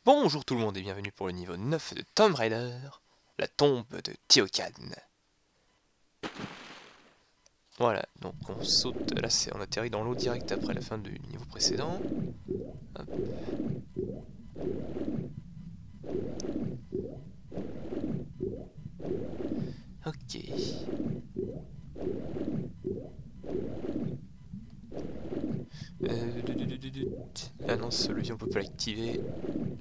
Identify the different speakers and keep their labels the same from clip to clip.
Speaker 1: Bonjour tout le monde et bienvenue pour le niveau 9 de Tomb Raider, la tombe de Tiokan. Voilà, donc on saute, là on atterrit dans l'eau direct après la fin du niveau précédent. Hop. Ok. Ah non, ce levier on peut pas l'activer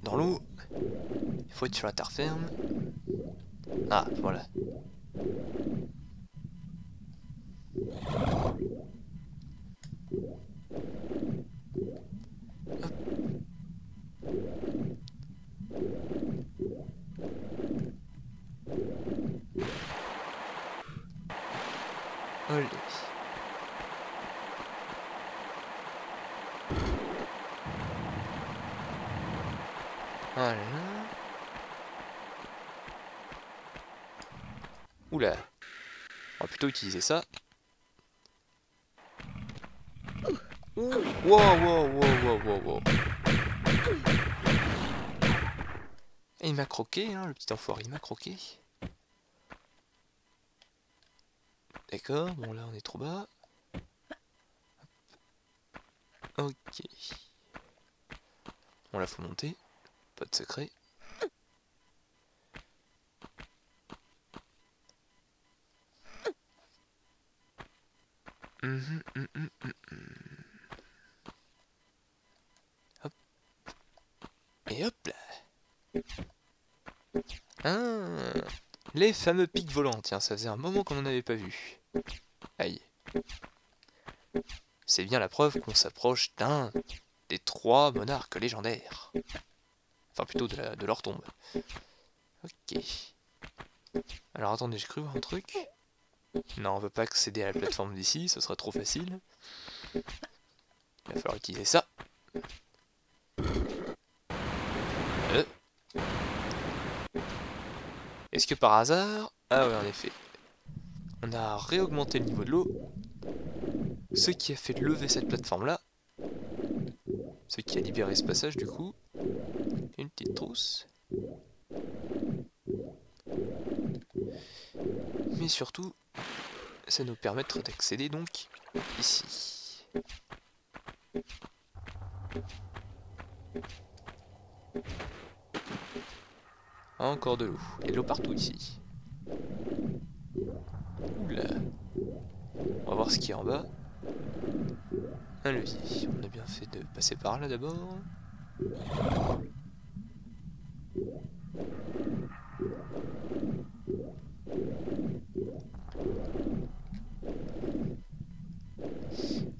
Speaker 1: dans l'eau. Il faut être sur la terre ferme. Ah, voilà. Allez. Voilà. Oula. On va plutôt utiliser ça. Wow, wow, wow, wow, wow, wow. Et il m'a croqué, hein, le petit enfoiré, il m'a croqué. D'accord, bon là on est trop bas. Ok. Bon là faut monter, pas de secret. Hop. Et hop là. Ah, les fameux pics volants, tiens, ça faisait un moment qu'on n'en avait pas vu. Aïe. C'est bien la preuve qu'on s'approche d'un des 3 monarques légendaires. Enfin plutôt de leur tombe. Ok. Alors attendez, j'ai cru voir un truc. Non, on veut pas accéder à la plateforme d'ici, ce sera trop facile. Il va falloir utiliser ça. Est-ce que par hasard... Ah ouais, en effet. On a réaugmenté le niveau de l'eau. Ce qui a fait lever cette plateforme-là. Ce qui a libéré ce passage, du coup. Une petite trousse. Mais surtout, ça nous permettra d'accéder donc ici. Encore de l'eau. Il y a de l'eau partout ici. Oula. On va voir ce qu'il y a en bas. Un levier. On a bien fait de passer par là d'abord.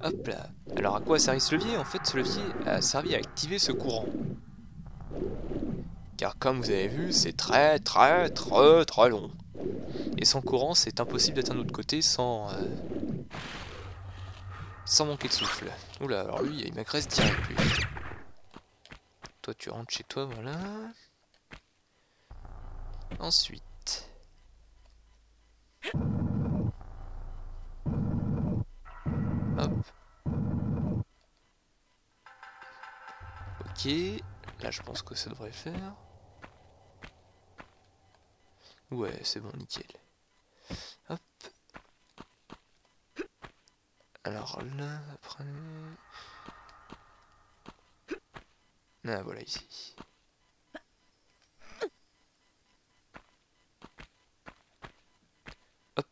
Speaker 1: Hop là. Alors à quoi sert ce levier? En fait, ce levier a servi à activer ce courant. Car comme vous avez vu, c'est très long. Et sans courant, c'est impossible d'atteindre l'autre côté sans manquer de souffle. Oula, alors lui, il m'agresse direct, lui. Toi, tu rentres chez toi, voilà. Ensuite... Hop. Ok. Là, je pense que ça devrait le faire. Ouais, c'est bon, nickel. Hop. Alors là, après... Ah, voilà, ici. Hop.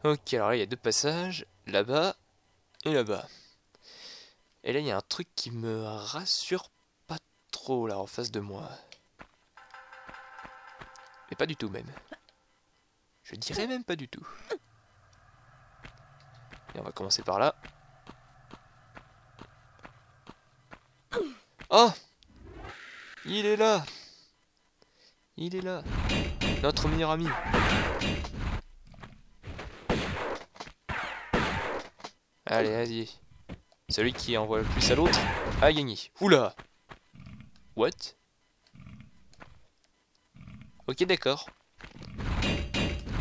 Speaker 1: Ok, alors là, il y a 2 passages. Là-bas et là-bas. Et là, il y a un truc qui me rassure pas trop, là, en face de moi. Mais pas du tout, même. Je dirais même pas du tout. Et on va commencer par là. Oh! Il est là! Il est là! Notre meilleur ami! Allez, vas-y. Celui qui envoie le plus à l'autre a gagné. Oula! What? Ok, d'accord.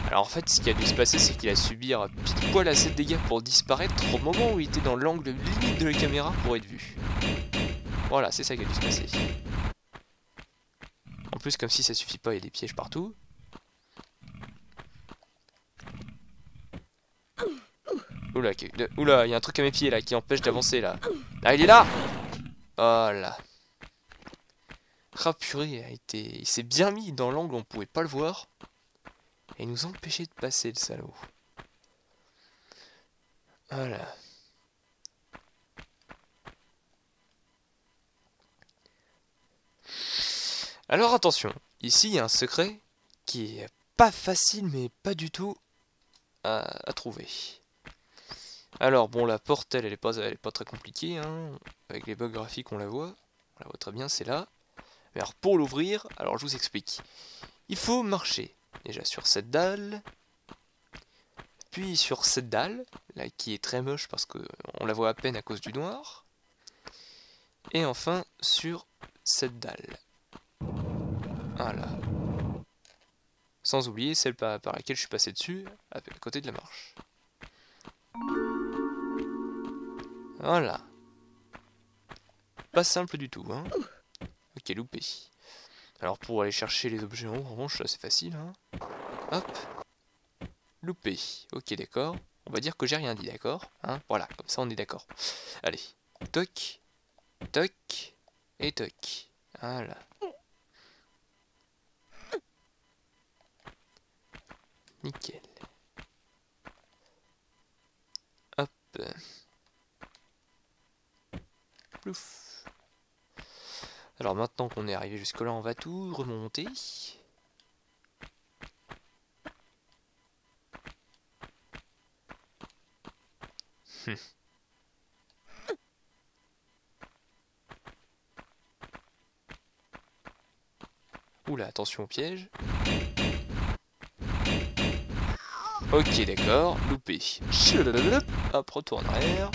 Speaker 1: Alors en fait, ce qui a dû se passer, c'est qu'il a subi pile poil assez de dégâts pour disparaître au moment où il était dans l'angle limite de la caméra pour être vu. Voilà, c'est ça qui a dû se passer. En plus, comme si ça suffit pas, il y a des pièges partout. Oula, oula, il y a un truc à mes pieds là qui empêche d'avancer là. Ah, il est là! Oh là. Ah purée, il s'est bien mis dans l'angle, on pouvait pas le voir. Et il nous empêchait de passer, le salaud. Voilà. Alors attention, ici il y a un secret qui est pas facile mais pas du tout à trouver. Alors bon, la porte elle est pas très compliquée, hein. Avec les bugs graphiques on la voit très bien, c'est là. Mais alors pour l'ouvrir, alors je vous explique. Il faut marcher déjà sur cette dalle, puis sur cette dalle, là qui est très moche parce qu'on la voit à peine à cause du noir, et enfin sur cette dalle. Voilà. Sans oublier celle par laquelle je suis passé dessus, à côté de la marche. Voilà. Pas simple du tout, hein. Ok, loupé. Alors pour aller chercher les objets en haut, en revanche, là c'est facile, hein. Hop. Loupé. Ok, d'accord. On va dire que j'ai rien dit, d'accord, hein. Voilà, comme ça on est d'accord. Allez. Toc. Toc. Et toc. Voilà. Nickel. Hop. Plouf. Alors maintenant qu'on est arrivé jusque là, on va tout remonter. Oula, attention au piège. Ok, d'accord, loupé. Hop, retour en arrière.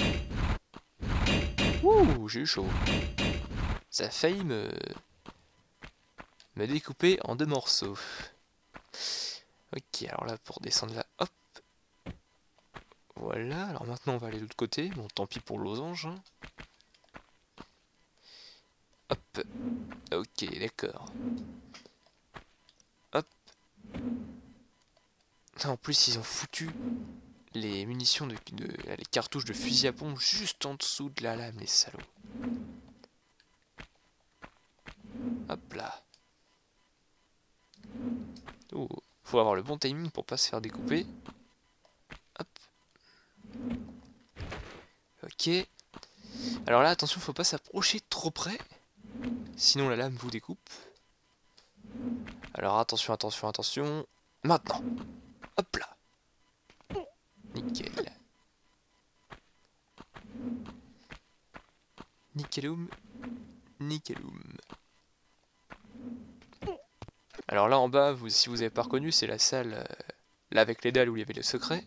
Speaker 1: Ouh, j'ai eu chaud. Ça a failli me découper en 2 morceaux. Ok, alors là, pour descendre là, hop. Voilà, alors maintenant on va aller de l'autre côté. Bon, tant pis pour le losange. Hein. Hop. Ok, d'accord. Hop. En plus, ils ont foutu les munitions les cartouches de fusil à pompe juste en dessous de la lame, les salauds. Hop là. Oh, faut avoir le bon timing pour pas se faire découper. Hop. Ok. Alors là, attention, faut pas s'approcher trop près. Sinon la lame vous découpe. Alors attention, attention, attention. Maintenant. Hop là. Nickel. Nickeloum. Nickeloum. Alors là en bas, si vous avez pas reconnu, c'est la salle là avec les dalles où il y avait le secret.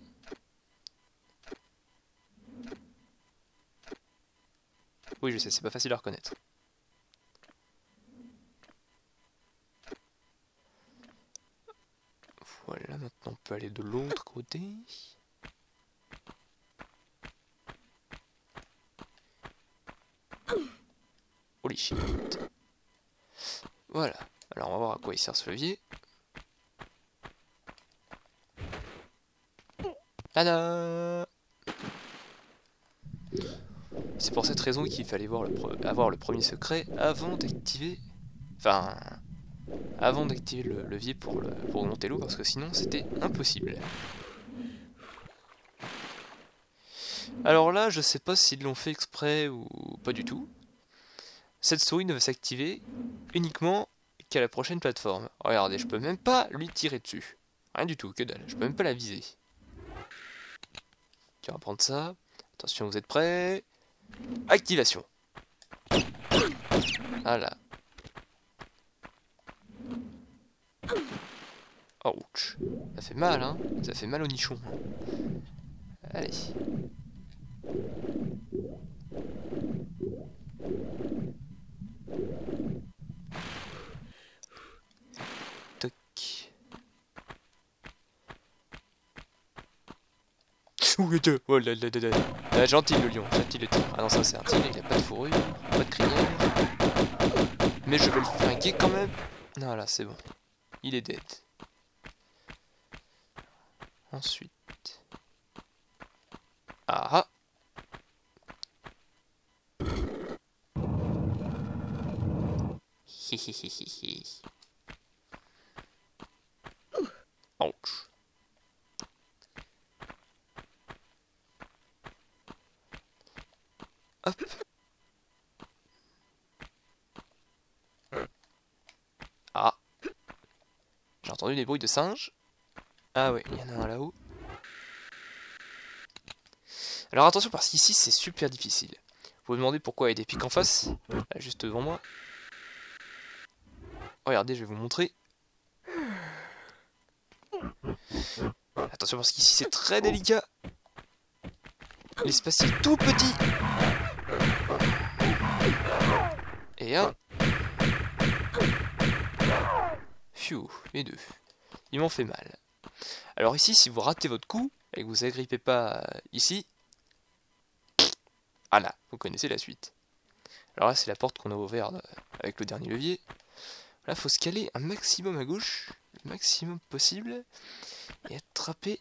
Speaker 1: Oui, je sais, c'est pas facile à reconnaître. Voilà, maintenant on peut aller de l'autre côté. Holy shit. Voilà. Alors on va voir à quoi il sert ce levier. Tada! C'est pour cette raison qu'il fallait avoir le premier secret avant d'activer... Enfin... Avant d'activer le levier pour monter l'eau, parce que sinon c'était impossible. Alors là, je sais pas s'ils l'ont fait exprès ou pas du tout. Cette souris ne va s'activer uniquement qu'à la prochaine plateforme. Regardez, je peux même pas lui tirer dessus. Rien du tout, que dalle. Je peux même pas la viser. Tu vas prendre ça. Attention, vous êtes prêts? Activation. Voilà. Ouch. Ça fait mal, hein. Ça fait mal au nichon. Allez. Toc. putain. Oh là là là là. Ah, gentil le lion, gentil le tigre. Ah non, ça c'est un tigre, il a pas de fourrure, pas de crinière. Mais je vais le flinguer quand même. Voilà, c'est bon. Il est dead. Ensuite. Ah ah. Hihihihi. Ouch. Hop. Ah. J'ai entendu des bruits de singes. Ah ouais, il y en a un là-haut. Alors attention parce qu'ici c'est super difficile. Vous vous demandez pourquoi il y a des pics en face. Là, juste devant moi. Regardez, je vais vous montrer. Attention parce qu'ici c'est très délicat. L'espace est tout petit. Et un. Phew, les deux. Ils m'ont fait mal. Alors ici, si vous ratez votre coup et que vous agrippez pas ici, ah là, vous connaissez la suite. Alors là, c'est la porte qu'on a ouverte avec le dernier levier. Là, faut se caler un maximum à gauche, le maximum possible, et attraper,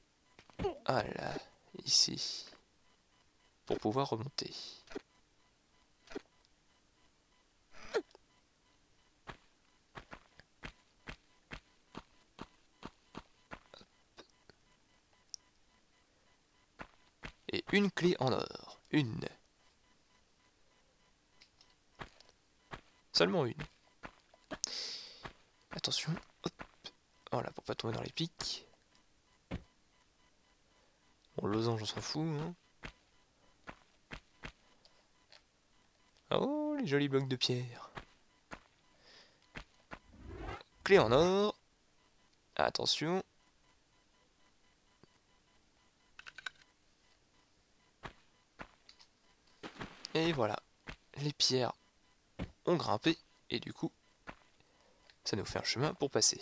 Speaker 1: ah là, ici, pour pouvoir remonter. Et une clé en or, une. Seulement une. Attention, hop, voilà, pour pas tomber dans les pics. Bon, le losange, on s'en fout, hein. Oh, les jolis blocs de pierre. Clé en or. Attention. Et voilà, les pierres ont grimpé, et du coup, ça nous fait un chemin pour passer.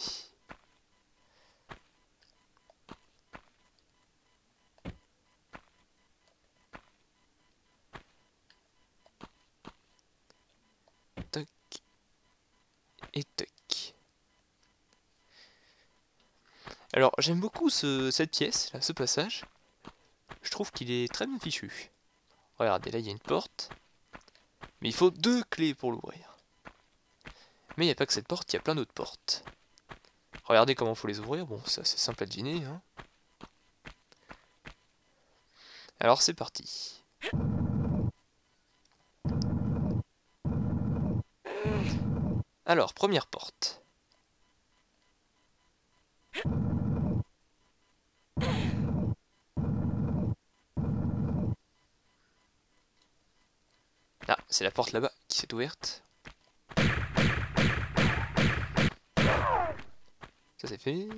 Speaker 1: Toc. Et toc. Alors, j'aime beaucoup cette pièce, là, ce passage. Je trouve qu'il est très bien fichu. Regardez, là, il y a une porte. Mais il faut 2 clés pour l'ouvrir. Mais il n'y a pas que cette porte, il y a plein d'autres portes. Regardez comment il faut les ouvrir. Bon, ça, c'est simple à deviner, hein. Alors, c'est parti. Alors, première porte. Ah, c'est la porte là-bas qui s'est ouverte. Ça c'est fait.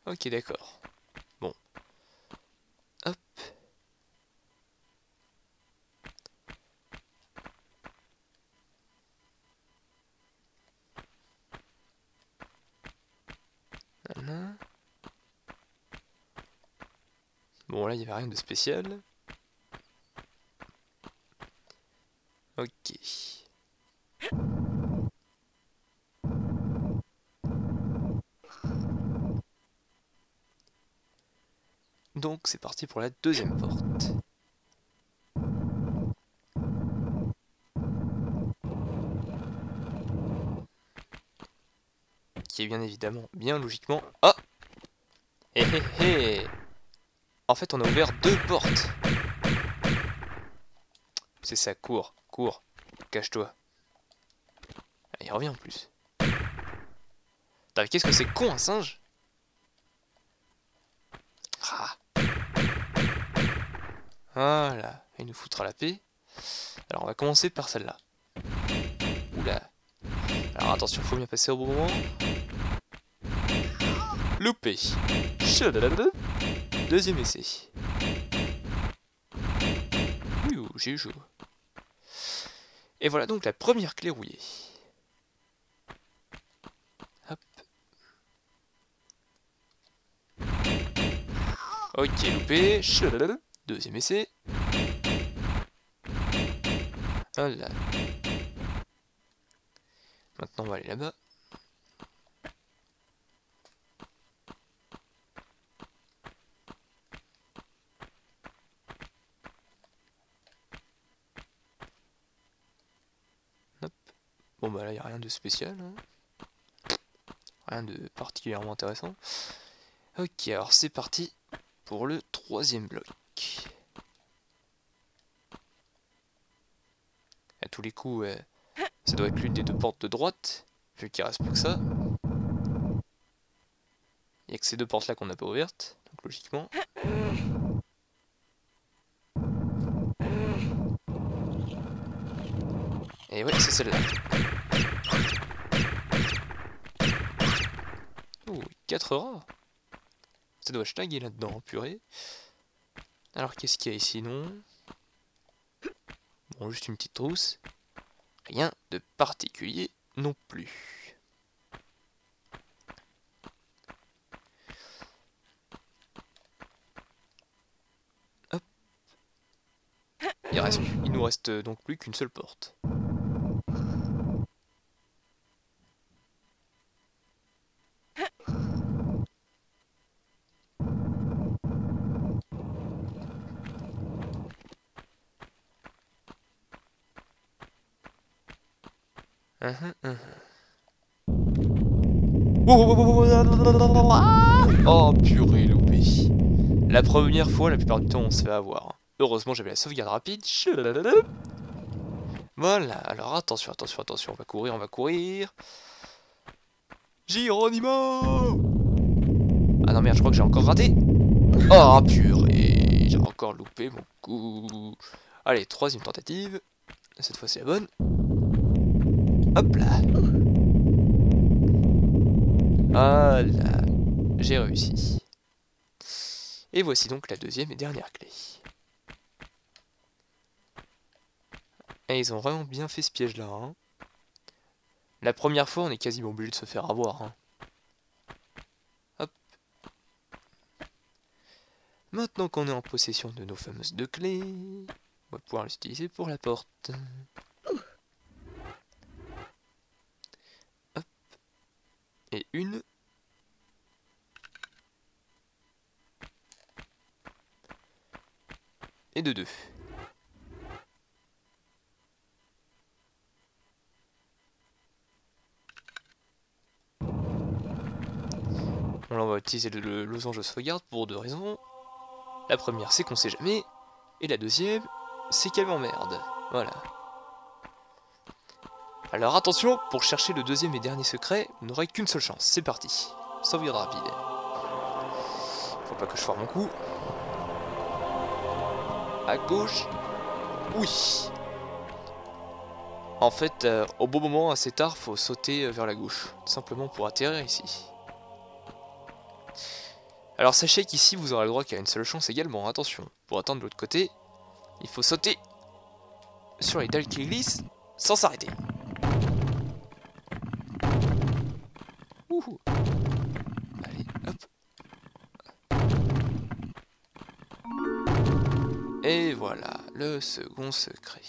Speaker 1: Ok, d'accord. Bon. Hop. Voilà. Bon, là, il n'y avait rien de spécial. Ok. Donc, c'est parti pour la deuxième porte. Qui est bien évidemment, bien logiquement... Ah! Hé hé hé! En fait, on a ouvert 2 portes. C'est ça, cours, cours. Cache-toi. Ah, il revient en plus. Putain, mais qu'est-ce que c'est con, un singe? Ah. Voilà, il nous foutra la paix. Alors, on va commencer par celle-là. Oula. Alors, attention, faut bien passer au bon moment. Loupé. Deuxième essai. Ouh, j'ai eu chaud. Et voilà donc la première clé rouillée. Hop. Ok, loupé. Chalalalala. Deuxième essai. Voilà. Maintenant, on va aller là-bas. Hop. Bon, bah là, il n'y a rien de spécial. Hein. Rien de particulièrement intéressant. Ok, alors c'est parti pour le troisième bloc. À tous les coups, ça doit être l'une des deux portes de droite, vu qu'il reste plus que ça. Il n'y a que ces deux portes là qu'on n'a pas ouvertes, donc logiquement. Et ouais, c'est celle-là. Oh, 4 rats. Ça doit schnaguer là-dedans, purée. Alors qu'est-ce qu'il y a ici, non? Bon, juste une petite trousse. Rien de particulier non plus. Hop. Il nous reste donc plus qu'une seule porte. Oh purée, loupé. La première fois, la plupart du temps, on se fait avoir. Heureusement, j'avais la sauvegarde rapide. Voilà, alors attention, attention, attention, on va courir. Geronimo! Ah non merde, je crois que j'ai encore raté. Oh purée, j'ai encore loupé mon coup. Allez, troisième tentative. Cette fois c'est la bonne. Hop là. Voilà, j'ai réussi. Et voici donc la deuxième et dernière clé. Et ils ont vraiment bien fait ce piège là. Hein. La première fois on est quasiment obligé de se faire avoir. Hein. Hop. Maintenant qu'on est en possession de nos fameuses deux clés, on va pouvoir les utiliser pour la porte. Hop. Et une. Et de deux. Bon, là on va utiliser le losange de sauvegarde pour deux raisons. La première c'est qu'on sait jamais. Et la deuxième c'est qu'elle m'emmerde. Voilà. Alors attention, pour chercher le deuxième et dernier secret, vous n'aurez qu'une seule chance. C'est parti. Sauvegarde rapide. Faut pas que je foire mon coup. À gauche. Oui. En fait, au bon moment, assez tard, faut sauter vers la gauche. Tout simplement pour atterrir ici. Alors sachez qu'ici, vous aurez le droit qu'à une seule chance également. Attention, pour atteindre de l'autre côté, il faut sauter sur les dalles qui glissent sans s'arrêter. Ouhou. Allez, hop. Et voilà, le second secret.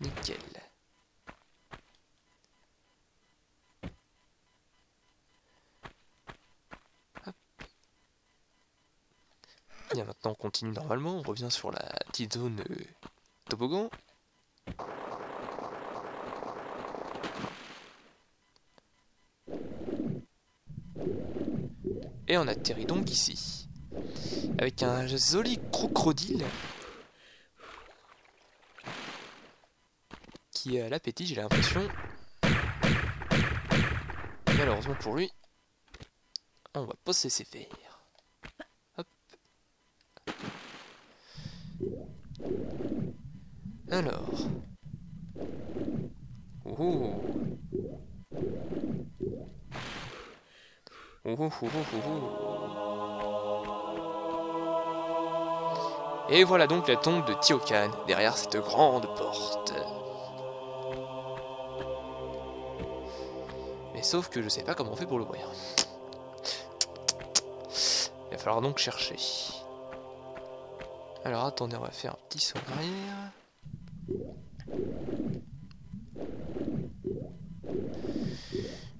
Speaker 1: Nickel. Hop. Bien, maintenant on continue normalement, on revient sur la petite zone toboggan. Et on atterrit donc ici, avec un joli crocodile qui a l'appétit, j'ai l'impression. Malheureusement pour lui, on va pas se laisser faire. Hop. Alors. Ouh. Et voilà donc la tombe de Tiokan, derrière cette grande porte. Mais sauf que je sais pas comment on fait pour l'ouvrir. Il va falloir donc chercher. Alors attendez, on va faire un petit saut en arrière.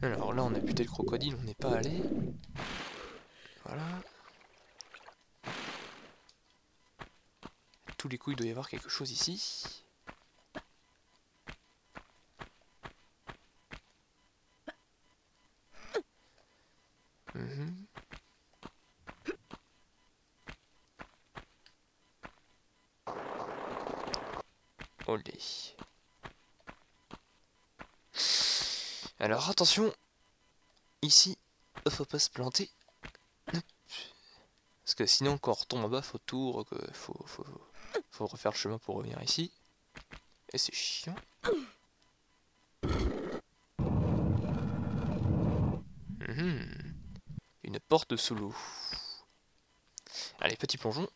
Speaker 1: Alors là on a buté le crocodile, on n'est pas allé. Voilà. Tous les coups il doit y avoir quelque chose ici. Olé. Alors attention, ici, faut pas se planter. Parce que sinon quand on retombe en bas, faut tout, faut refaire le chemin pour revenir ici. Et c'est chiant. Une porte sous l'eau. Allez, petit plongeon.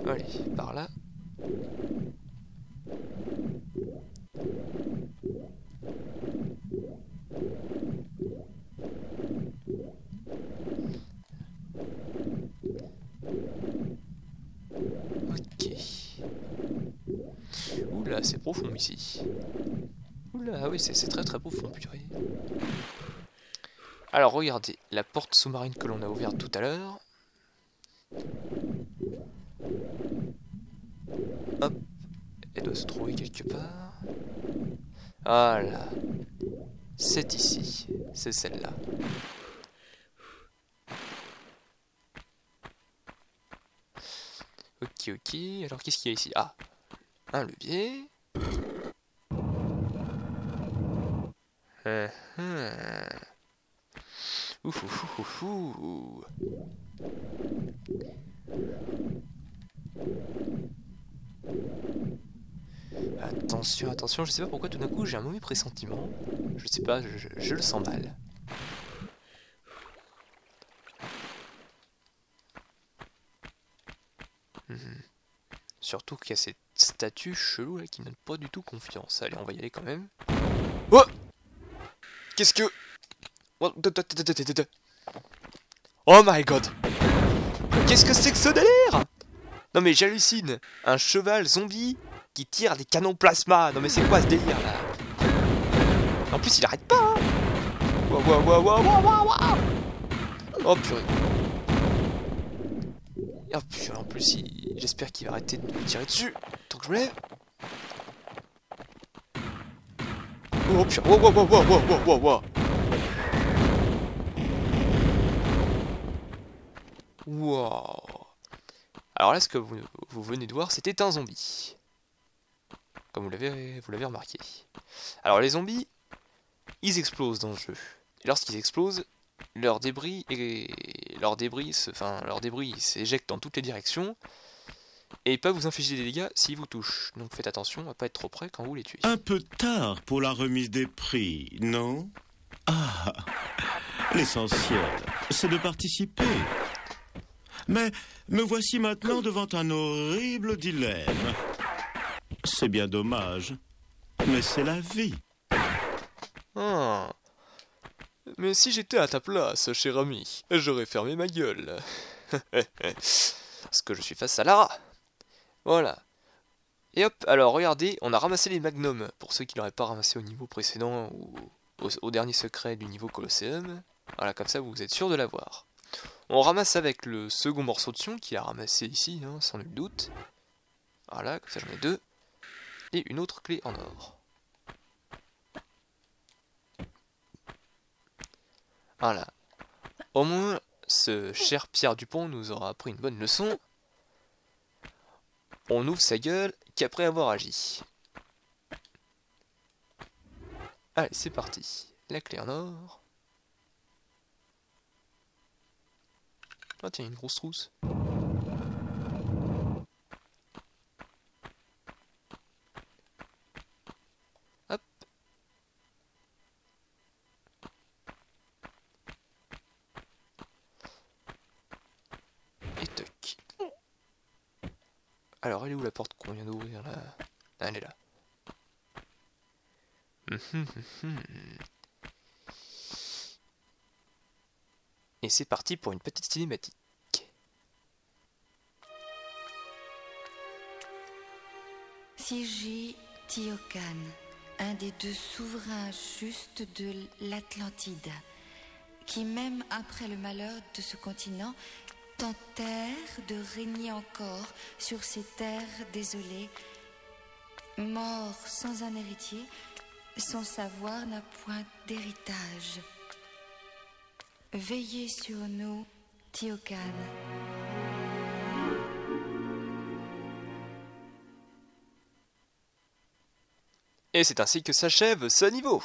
Speaker 1: Allez, par là. Ok. Oula, c'est profond ici. Oula, ah oui, c'est très très profond, purée. Alors, regardez, la porte sous-marine que l'on a ouverte tout à l'heure. Hop, elle doit se trouver quelque part. Voilà. C'est ici, c'est celle-là. Ok, ok, alors qu'est-ce qu'il y a ici? Ah, un levier. Ouf, ouf, ouf, ouf, ouf. Attention, attention, je sais pas pourquoi tout d'un coup j'ai un mauvais pressentiment. Je sais pas, je le sens mal. Surtout qu'il y a cette statue chelou là qui donne pas du tout confiance. Allez, on va y aller quand même. Oh! Qu'est-ce que... Oh my god! Qu'est-ce que c'est que ce délire? Non mais j'hallucine! Un cheval zombie qui tire des canons plasma! Non mais c'est quoi ce délire là? En plus il arrête pas! Hein. Oh purée! Oh purée, en plus j'espère qu'il va arrêter de me tirer dessus! Tant que je me lève! Oh purée! Wow! Wow. Alors là, ce que vous venez de voir, c'était un zombie. Comme vous l'avez remarqué. Alors les zombies, ils explosent dans le jeu. Et lorsqu'ils explosent, leurs débris s'éjectent dans toutes les directions et peuvent vous infliger des dégâts s'ils vous touchent. Donc faites attention à pas être trop près quand vous les tuez.
Speaker 2: Un peu tard pour la remise des prix, non? Ah, l'essentiel, c'est de participer. Mais me voici maintenant devant un horrible dilemme. C'est bien dommage, mais c'est la vie.
Speaker 1: Ah. Mais si j'étais à ta place, cher ami, j'aurais fermé ma gueule. Parce que je suis face à Lara. Voilà. Et hop, alors regardez, on a ramassé les magnums, pour ceux qui l'auraient pas ramassé au niveau précédent ou au dernier secret du niveau Colosseum. Voilà, comme ça vous êtes sûr de l'avoir. On ramasse avec le second morceau de sion qu'il a ramassé ici, hein, sans nul doute. Voilà, comme ça j'en ai deux. Et une autre clé en or. Voilà. Au moins, ce cher Pierre Dupont nous aura appris une bonne leçon. On ouvre sa gueule qu'après avoir agi. Allez, c'est parti. La clé en or. Ah tiens, une grosse trousse. Hop. Et toc. Alors, elle est où la porte qu'on vient d'ouvrir là? Ah, elle est là. Et c'est parti pour une petite cinématique.
Speaker 3: Sigi Tiocan, un des deux souverains justes de l'Atlantide, qui même après le malheur de ce continent, tentèrent de régner encore sur ces terres désolées. Mort sans un héritier, son savoir n'a point d'héritage. Veillez sur nous, Tiocan.
Speaker 1: Et c'est ainsi que s'achève ce niveau.